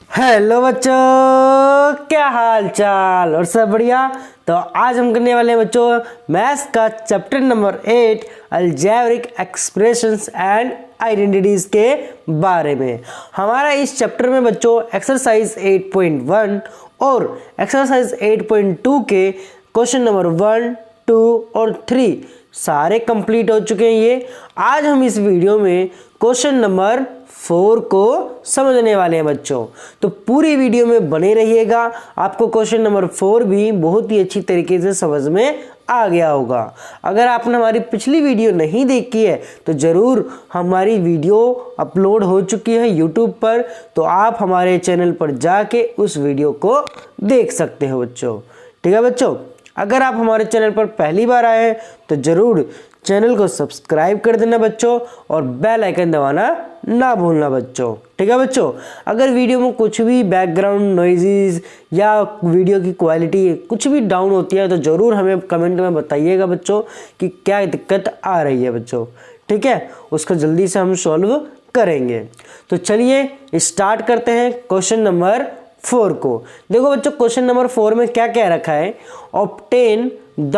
Hello बच्चों, क्या हाल चाल और सब बढ़िया। तो आज हम करने वाले हैं बच्चों मैथ्स का chapter number 8 algebraic expressions and identities के बारे में। हमारा इस चैप्टर में बच्चों एक्सरसाइज 8.1 और एक्सरसाइज 8.2 के क्वेश्चन नंबर 1, 2 और 3 सारे कंप्लीट हो चुके हैं। ये आज हम इस वीडियो में क्वेश्चन नंबर 4 को समझने वाले हैं बच्चों। तो पूरी वीडियो में बने रहिएगा, आपको क्वेश्चन नंबर 4 भी बहुत ही अच्छी तरीके से समझ में आ गया होगा। अगर आपने हमारी पिछली वीडियो नहीं देखी है तो ज़रूर हमारी वीडियो अपलोड हो चुकी है यूट्यूब पर, तो आप हमारे चैनल पर जाके उस वीडियो को देख सकते हो बच्चों। ठीक है बच्चों, अगर आप हमारे चैनल पर पहली बार आए हैं तो ज़रूर चैनल को सब्सक्राइब कर देना बच्चों और बेल आइकन दबाना ना भूलना बच्चों। ठीक है बच्चों, अगर वीडियो में कुछ भी बैकग्राउंड नॉइज़ या वीडियो की क्वालिटी कुछ भी डाउन होती है तो ज़रूर हमें कमेंट में बताइएगा बच्चों कि क्या दिक्कत आ रही है बच्चों। ठीक है, उसको जल्दी से हम सॉल्व करेंगे। तो चलिए स्टार्ट करते हैं क्वेश्चन नंबर 4 को। देखो बच्चों, क्वेश्चन नंबर 4 में क्या क्या रखा है। Obtain the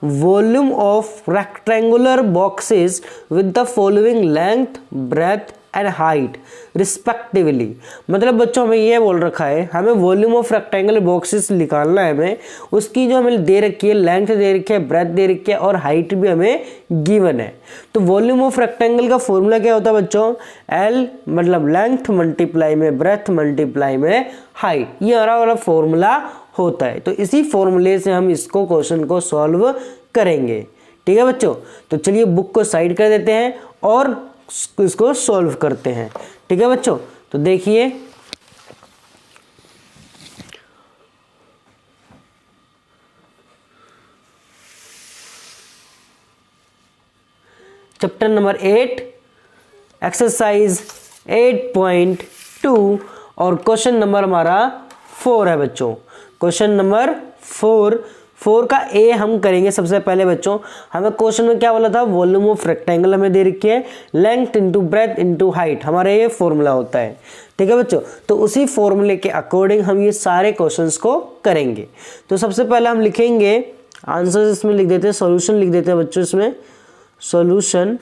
volume of rectangular boxes with the following length, breadth and height respectively. मतलब बच्चों हमें ये बोल रखा है, हमें वॉल्यूम ऑफ रेक्टेंगुलर बॉक्सेस निकालना है। हमें उसकी जो हमें दे रखी है, लेंथ दे रखी है, ब्रेथ दे रखी है और हाइट भी हमें गिवन है। तो वॉल्यूम ऑफ रेक्टेंगल का फॉर्मूला क्या होता है बच्चों, एल मतलब लेंथ मल्टीप्लाई में ब्रेथ मल्टीप्लाई में हाइट, ये हमारा वाला फॉर्मूला होता है। तो इसी फॉर्मूले से हम इसको क्वेश्चन को सॉल्व करेंगे। ठीक है बच्चों, तो चलिए बुक को साइड कर देते हैं और इसको सॉल्व करते हैं। ठीक है बच्चों, तो देखिए चैप्टर नंबर 8 एक्सरसाइज 8.2 और क्वेश्चन नंबर हमारा 4 है बच्चों। क्वेश्चन नंबर 4 का ए हम करेंगे सबसे पहले बच्चों। हमें क्वेश्चन में क्या बोला था, वॉल्यूम ऑफ रेक्टेंगल हमें दे रखी है, length into breadth into height हमारा ये फॉर्मूला होता है। ठीक है बच्चों, तो उसी फॉर्मूले के अकॉर्डिंग हम ये सारे क्वेश्चंस को करेंगे। तो सबसे पहले हम लिखेंगे आंसर, इसमें लिख देते हैं, सॉल्यूशन लिख देते हैं बच्चों। इसमें सॉल्यूशन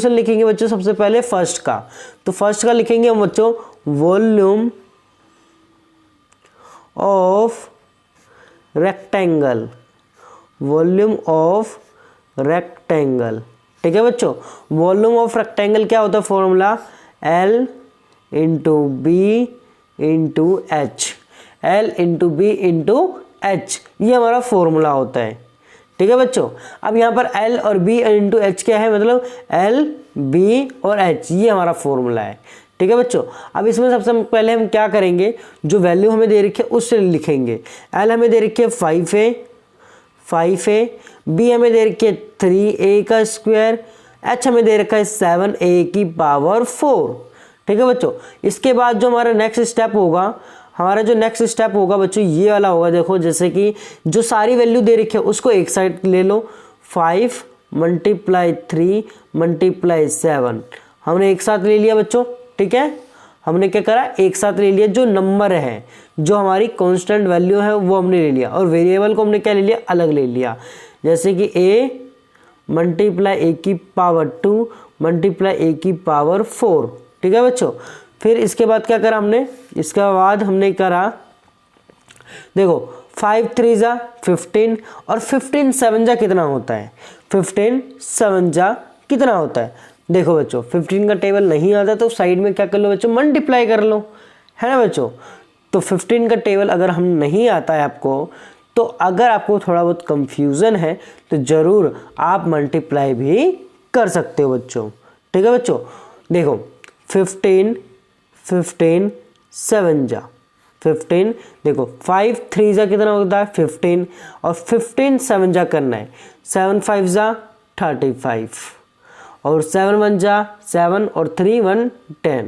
लिखेंगे बच्चों सबसे पहले फर्स्ट का। तो फर्स्ट का लिखेंगे हम बच्चों volume of rectangle, volume of rectangle. ठीक है बच्चों, वॉल्यूम ऑफ रेक्टेंगल क्या होता है formula, L into B into H, L into B into H, ये हमारा फॉर्मूला होता है। ठीक है बच्चों, अब यहाँ पर L और B इंटू एच क्या है, मतलब L B और H, ये हमारा फॉर्मूला है। ठीक है बच्चों, अब इसमें सबसे पहले हम क्या करेंगे, जो वैल्यू हमें दे रखी है उससे लिखेंगे। L हमें दे रखी है 5a, B हमें दे रखी है 3a का स्क्वायर, H हमें दे रखा है 7a की पावर 4। ठीक है बच्चों, इसके बाद जो हमारा नेक्स्ट स्टेप होगा, बच्चों ये वाला होगा। देखो जैसे कि जो सारी वैल्यू दे रखी है उसको एक साइड ले लो, 5 × 3 × 7 हमने एक साथ ले लिया बच्चों। ठीक है, हमने क्या करा, एक साथ ले लिया। जो नंबर है, जो हमारी कांस्टेंट वैल्यू है वो हमने ले लिया और वेरिएबल को हमने क्या ले लिया, अलग ले लिया। जैसे कि a × a की पावर 2 × a की पावर 4। ठीक है बच्चों, फिर इसके बाद क्या करा हमने, इसके बाद हमने करा, देखो 5 × 3 = 15 और 15 × 7 = कितना होता है, 15 × 7 = कितना होता है। देखो बच्चों 15 का टेबल नहीं आता तो साइड में क्या कर लो बच्चों, मल्टीप्लाई कर लो, है ना बच्चों। तो 15 का टेबल अगर हम नहीं आता है आपको, तो अगर आपको थोड़ा बहुत कंफ्यूजन है तो ज़रूर आप मल्टीप्लाई भी कर सकते हो बच्चों। ठीक है बच्चों, देखो 15 7 = 15, देखो 5 × 3 = कितना होता है 15 और 15 × 7 = करना है, 7 × 5 = 35 और 7 × 1 = 7 और 3 × 1 = 10।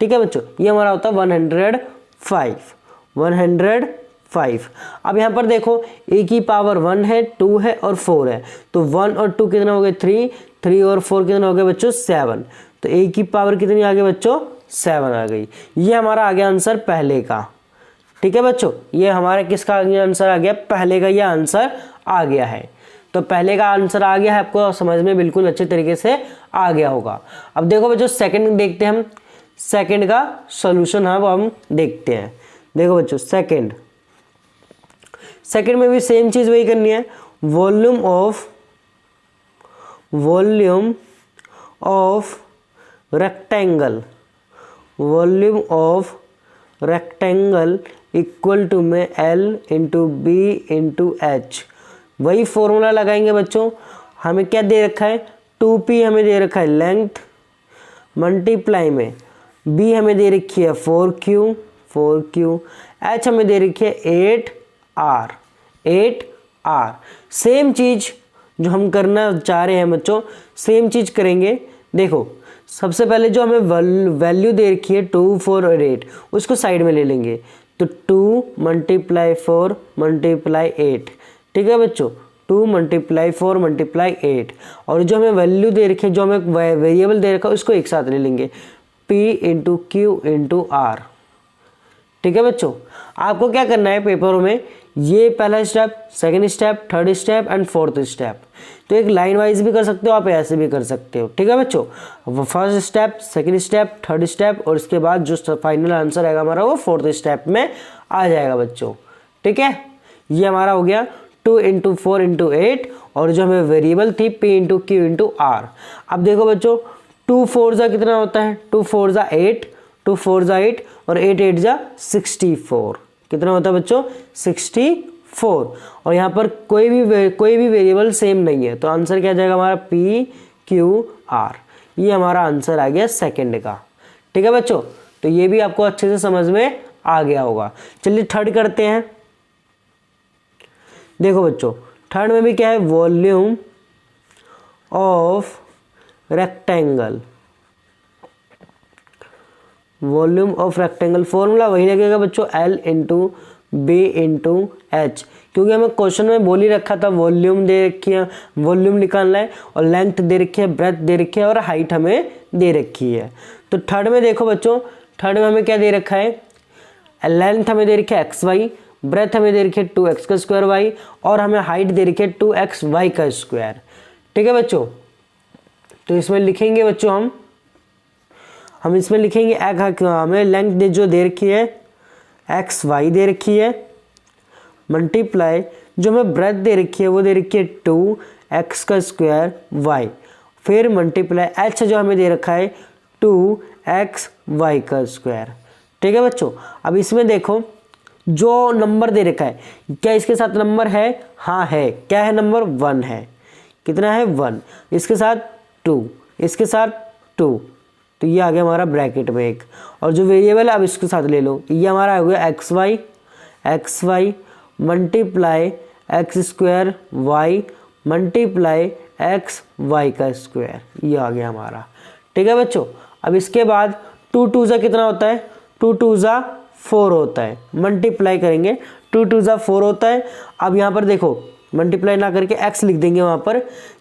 ठीक है बच्चों, ये हमारा होता है 105। अब यहाँ पर देखो a की पावर 1 है, 2 है और 4 है, तो 1 और 2 कितना हो गए 3 और 4 कितना हो गए बच्चों 7। तो a की पावर कितनी आ गई बच्चों 7 आ गई। ये हमारा आ गया आंसर पहले का। ठीक है बच्चों, ये हमारा किसका आंसर आ गया, पहले का ये आंसर आ गया है। तो पहले का आंसर आ गया है, आपको समझ में बिल्कुल अच्छे तरीके से आ गया होगा। अब देखो बच्चों सेकंड देखते हैं हम, सेकंड का सॉल्यूशन है वो हम देखते हैं। देखो बच्चों सेकंड में भी सेम चीज वही करनी है, volume of rectangle equal to में L into B into H. वही फॉर्मूला लगाएंगे बच्चों। हमें क्या दे रखा है, 2p हमें दे रखा है लेंथ, मल्टीप्लाई में b हमें दे रखी है 4q, h हमें दे रखी है 8r। सेम चीज जो हम करना चाह रहे हैं बच्चों, सेम चीज करेंगे। देखो सबसे पहले जो हमें वैल्यू दे रखी है 2, 4 और 8, उसको साइड में ले लेंगे। तो 2 मल्टीप्लाई 4 मल्टीप्लाई 8, ठीक है बच्चों, 2 मल्टीप्लाई 4 मल्टीप्लाई 8। और जो हमें वैल्यू दे रखी है, जो हमें वेरिएबल दे रखा है, उसको एक साथ ले लेंगे, p into Q into R. ठीक है बच्चों, आपको क्या करना है पेपरों में, ये पहला step, second step, third step and fourth step. तो एक लाइन वाइज भी कर सकते हो आप, ऐसे भी कर सकते हो। ठीक है बच्चों, first step, second step, third step और इसके बाद जो फाइनल आंसर आएगा हमारा वो फोर्थ स्टेप में आ जाएगा बच्चों। ठीक है, ये हमारा हो गया 2 इंटू 4 इंटू 8 और जो हमें वेरिएबल थी p into Q into R. अब देखो बच्चों 2 4 जा कितना होता है, 2 4 जा 8, 2 4 जा 8 और 8 8 जा 64। कितना होता है बच्चों, 64। और यहाँ पर कोई भी वेरिएबल सेम नहीं है, तो आंसर क्या आ जाएगा हमारा p q r। ये हमारा आंसर आ गया सेकंड का। ठीक है बच्चों, तो ये भी आपको अच्छे से समझ में आ गया होगा। चलिए थर्ड करते हैं। देखो बच्चों थर्ड में भी क्या है, वॉल्यूम ऑफ रेक्टेंगल। फॉर्मूला वही लगेगा बच्चों, L into B into H, क्योंकि हमें क्वेश्चन में बोल ही रखा था वॉल्यूम दे रखी है, वॉल्यूम निकालना है और लेंथ दे रखी है, ब्रेथ दे रखी है और हाइट हमें दे रखी है। तो थर्ड में देखो बच्चों, थर्ड में हमें क्या दे रखा है, लेंथ हमें दे रखी है XY, ब्रेथ हमें दे रखी है 2x का स्क्वायर y और हमें हाइट दे रखी है 2xy का स्क्वायर। ठीक है बच्चों, तो इसमें लिखेंगे बच्चों हम इसमें लिखेंगे हमें लेंथ जो दे रखी है XY दे रखी है, मल्टीप्लाई जो हमें ब्रेथ दे रखी है वो दे रखी है 2x का स्क्वायर y, फिर मल्टीप्लाई h जो हमें दे रखा है 2xy का स्क्वायर। ठीक है बच्चों, अब इसमें देखो जो नंबर दे रखा है, क्या इसके साथ नंबर है, हाँ है। क्या है, नंबर 1 है। कितना है, 1। इसके साथ 2, इसके साथ 2, तो ये आ गया हमारा ब्रैकेट में एक। और जो वेरिएबल है अब इसके साथ ले लो, ये हमारा हो गया XY multiply X square Y multiply XY का स्क्वायर, ये आ गया हमारा। ठीक है बच्चों, अब इसके बाद 2 2 जा कितना होता है, 2 2 जा 4 होता है, मल्टीप्लाई करेंगे 2 2 जा 4 होता है। अब यहाँ पर देखो मल्टीप्लाई ना करके x लिख देंगे वहाँ पर।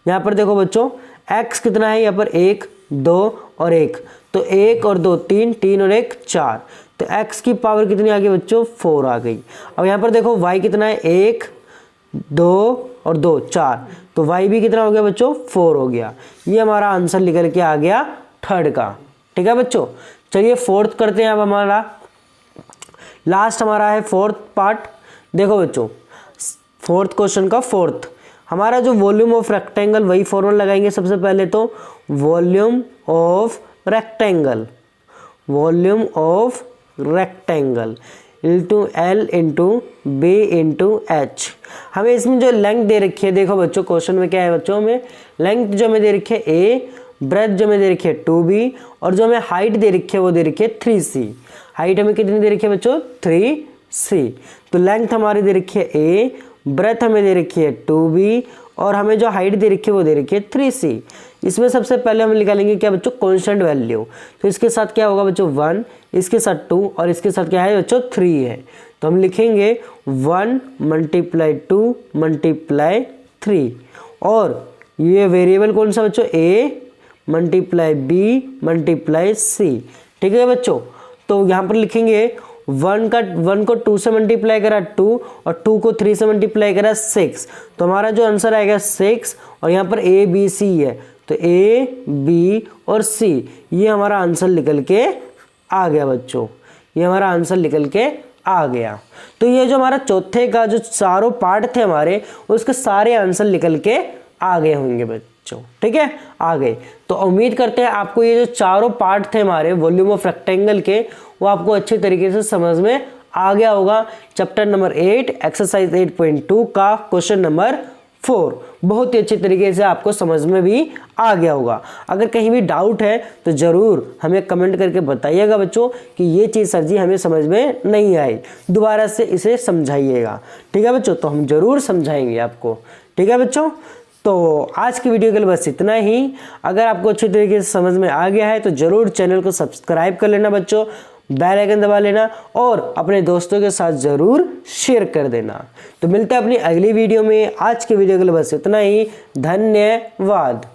यहाँ पर देखो बच्चों x कितना है, यहाँ पर 1 2 और 1, तो 1 और 2 3, 3 और 1 4, तो x की पावर कितनी आ गई बच्चों, 4 आ गई। अब यहाँ पर देखो y कितना है, 1 2 और 2 4, तो y भी कितना हो गया बच्चों, 4 हो गया। ये हमारा आंसर निकल के आ गया थर्ड का। ठीक है बच्चों, चलिए फोर्थ करते हैं। अब हमारा लास्ट हमारा है फोर्थ पार्ट। देखो बच्चों फोर्थ क्वेश्चन का फोर्थ हमारा जो वॉल्यूम ऑफ रेक्टेंगल, वही फॉर्मूला लगाएंगे सबसे पहले। तो volume of rectangle into L into B into H। हमें इसमें जो लेंथ दे रखी है, देखो बच्चों क्वेश्चन में क्या है बच्चों, हमें लेंथ जो हमें दे रखी है A, ब्रेथ जो हमें दे रखी है 2B और जो हमें हाइट दे रखी है वो दे रखी है 3C। हाइट हमें कितनी दे रखी है बच्चों, 3C। तो लेंथ हमारी दे रखी है A, ब्रेथ हमें दे रखी है 2B और हमें जो हाइट दे रखी है वो दे रखी है 3C। इसमें सबसे पहले हम निकालेंगे क्या बच्चों, कांस्टेंट वैल्यू। तो इसके साथ क्या होगा बच्चों, 1, इसके साथ 2 और इसके साथ क्या है बच्चों, 3 है। तो हम लिखेंगे 1 मल्टीप्लाई 2 मल्टीप्लाई 3 और ये वेरिएबल कौन सा बच्चों, A multiply B multiply C। ठीक है बच्चों। तो यहाँ पर लिखेंगे 1 को 2 से मल्टीप्लाई करा 2 और 2 को 3 से मल्टीप्लाई करा 6, तो हमारा जो आंसर आएगा 6। और यहाँ पर A B C है, तो A B और C ये हमारा आंसर निकल के आ गया बच्चों, ये हमारा आंसर निकल के आ गया। तो ये जो हमारा चौथे का जो चारों पार्ट थे हमारे, उसके सारे आंसर निकल के आ गए होंगे बच्चों, ठीक है, आ गए। तो उम्मीद करते हैं आपको ये जो चारों पार्ट थे हमारे वॉल्यूम ऑफ रेक्टेंगल के, वो आपको अच्छे तरीके से समझ में आ गया होगा। चैप्टर नंबर 8 एक्सरसाइज 8.2 का क्वेश्चन नंबर 4 बहुत ही अच्छे तरीके से आपको समझ में भी आ गया होगा। अगर कहीं भी डाउट है तो ज़रूर हमें कमेंट करके बताइएगा बच्चों कि ये चीज़ सर जी हमें समझ में नहीं आई, दोबारा से इसे समझाइएगा, ठीक है बच्चों। तो हम ज़रूर समझाएंगे आपको, ठीक है बच्चों। तो आज की वीडियो के लिए बस इतना ही। अगर आपको अच्छी तरीके से समझ में आ गया है तो ज़रूर चैनल को सब्सक्राइब कर लेना बच्चों, बेल आइकन दबा लेना और अपने दोस्तों के साथ ज़रूर शेयर कर देना। तो मिलते हैं अपनी अगली वीडियो में। आज की वीडियो के लिए बस इतना ही। धन्यवाद।